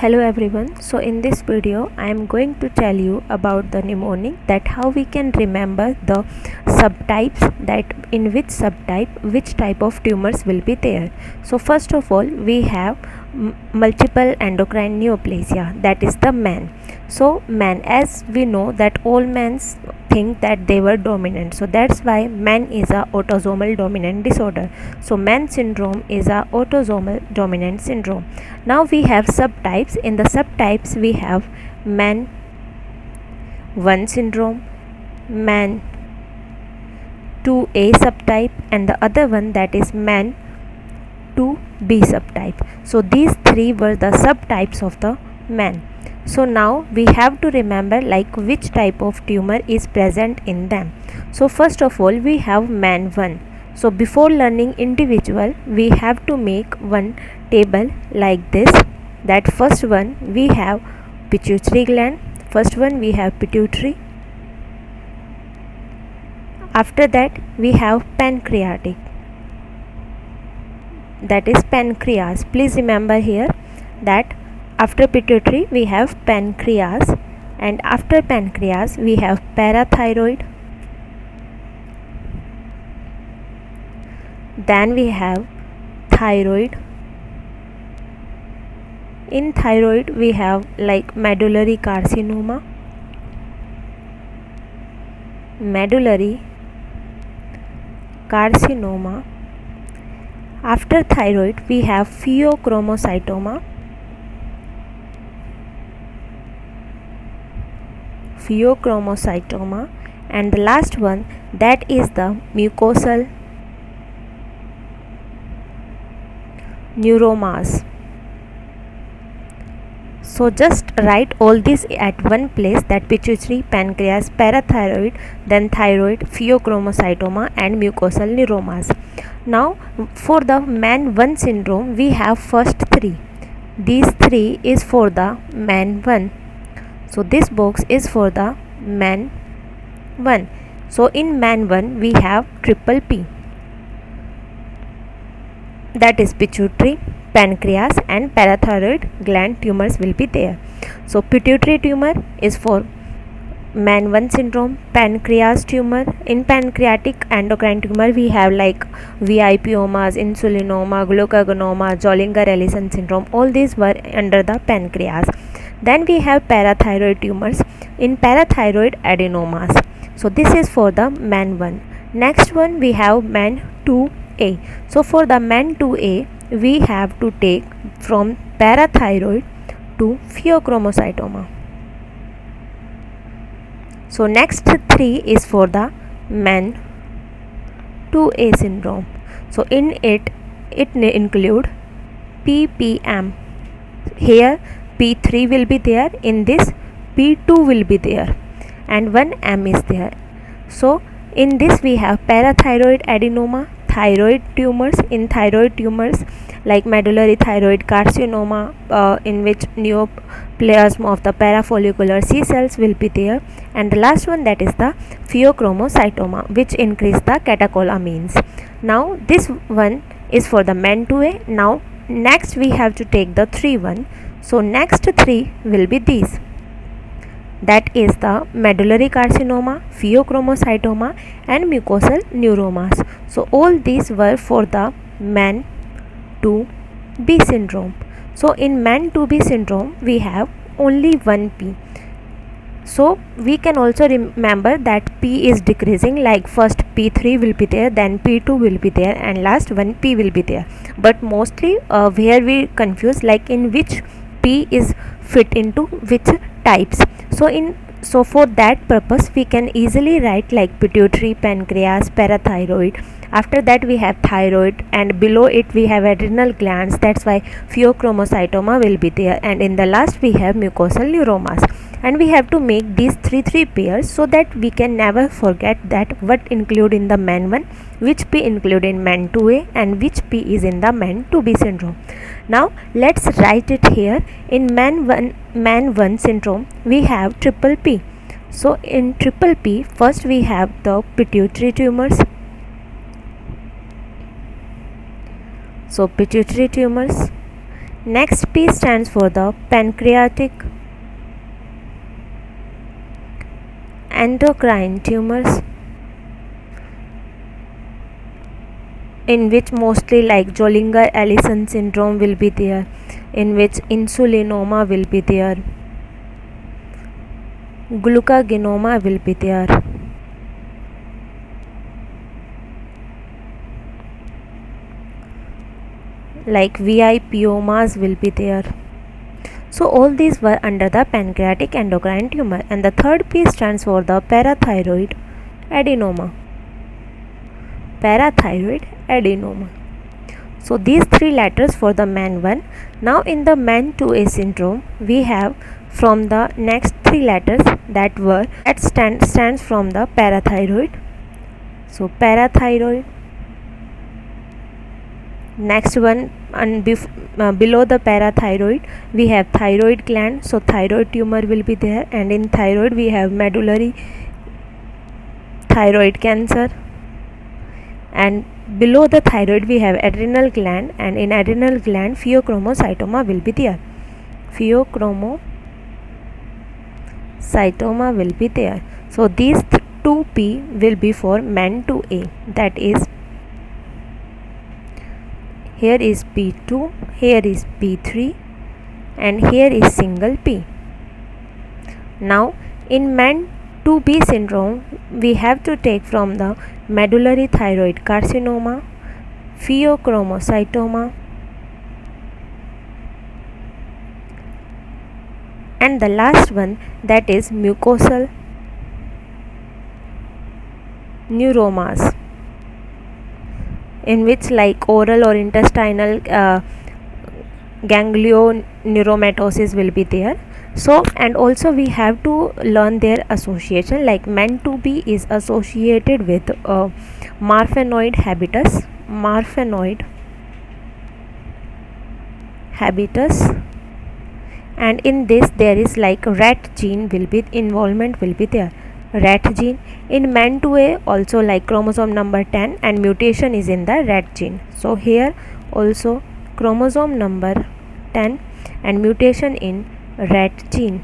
Hello everyone. So in this video I am going to tell you about the mnemonic, that how we can remember the subtypes, that in which subtype which type of tumors will be there. So first of all we have multiple endocrine neoplasia, that is the MAN. So MAN, as we know that all men think that they were dominant, so that's why MAN is a autosomal dominant disorder. So MAN syndrome is a autosomal dominant syndrome. Now we have subtypes. In the subtypes we have MAN 1 syndrome, MAN 2A subtype, and the other one, that is MAN 2B subtype. So these three were the subtypes of the MAN. So now we have to remember like which type of tumor is present in them. So first of all we have MAN 1. So before learning individual we have to make one table like this. That first one we have pituitary gland. First one we have pituitary. After that we have pancreatic, that is pancreas. Please remember here that after pituitary we have pancreas, and after pancreas we have parathyroid. Then we have thyroid. In thyroid we have like medullary carcinoma, medullary carcinoma. After thyroid we have pheochromocytoma, pheochromocytoma, and the last one, that is the mucosal neuromas. So just write all this at one place, that pituitary, pancreas, parathyroid, then thyroid, pheochromocytoma and mucosal neuromas. Now for the MAN 1 syndrome we have first three. These three is for the MAN 1. So this box is for the MAN 1. So in MAN 1 we have triple P, that is pituitary, pancreas and parathyroid gland tumors will be there. So pituitary tumor is for MAN 1 syndrome. Pancreas tumor, in pancreatic endocrine tumor we have like VIPomas, insulinoma, glucagonoma, Zollinger-Ellison syndrome. All these were under the pancreas. Then we have parathyroid tumors. In parathyroid, adenomas. So this is for the MAN 1. Next one we have MAN 2A. So for the MAN 2A we have to take from parathyroid to pheochromocytoma. So next three is for the MAN 2A syndrome. So in it include PPM. Here P3 will be there, in this P2 will be there, and one M is there. So in this we have parathyroid adenoma, thyroid tumors. In thyroid tumors like medullary thyroid carcinoma, in which neoplasm of the parafollicular C cells will be there, and the last one, that is the pheochromocytoma, which increase the catecholamines. Now this one is for the MAN 2A. Now next we have to take the 3-1. So next three will be these, that is the medullary carcinoma, pheochromocytoma and mucosal neuromas. So all these were for the MAN 2B syndrome. So in MAN 2B syndrome we have only one P. So we can also remember that P is decreasing, like first P3 will be there, then P2 will be there, and last one P will be there. But mostly where we confuse, like in which P is fit into which types. So for that purpose we can easily write like pituitary, pancreas, parathyroid. After that we have thyroid, and below it we have adrenal glands, that's why pheochromocytoma will be there, and in the last we have mucosal neuromas. And we have to make these three pairs so that we can never forget that what include in the MAN 1, which P include in MAN 2A, and which P is in the MAN 2B syndrome. Now let's write it here. In MAN 1 syndrome we have triple P. So in triple P first we have the pituitary tumors. So pituitary tumors. Next P stands for the pancreatic endocrine tumors, in which mostly like Zollinger-Ellison syndrome will be there, in which insulinoma will be there, glucagonoma will be there. Like VIPomas will be there. So all these were under the pancreatic endocrine tumor. And the third P stands for the parathyroid adenoma. Parathyroid adenoma. So these three letters for the MEN1. Now in the MEN2A syndrome, we have from the next three letters that stands from the parathyroid. So parathyroid. Next one, and below the parathyroid we have thyroid gland, so thyroid tumor will be there, and in thyroid we have medullary thyroid cancer, and below the thyroid we have adrenal gland, and in adrenal gland pheochromocytoma will be there. Pheochromocytoma will be there. So these 2P will be for MEN2A, that is, here is P2, here is P3, and here is single P. Now in MEN2B syndrome, we have to take from the medullary thyroid carcinoma, pheochromocytoma, and the last one, that is mucosal neuromas, in which like oral or intestinal ganglioneuromatosis will be there. So, and also we have to learn their association, like MEN2B is associated with Marfanoid habitus, and in this there is like rat gene will be involvement will be there. Rat gene in MEN2A also like chromosome number 10, and mutation is in the rat gene. So here also chromosome number 10 and mutation in rat gene.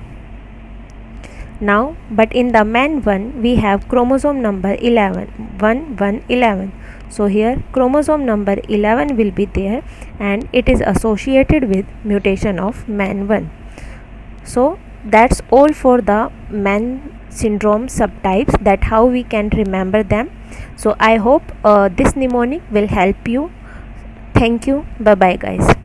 Now but in the MEN1 we have chromosome number 11. So here chromosome number 11 will be there, and it is associated with mutation of MEN1. So that's all for the MEN syndrome subtypes, that how we can remember them. So I hope this mnemonic will help you. Thank you. Bye bye guys.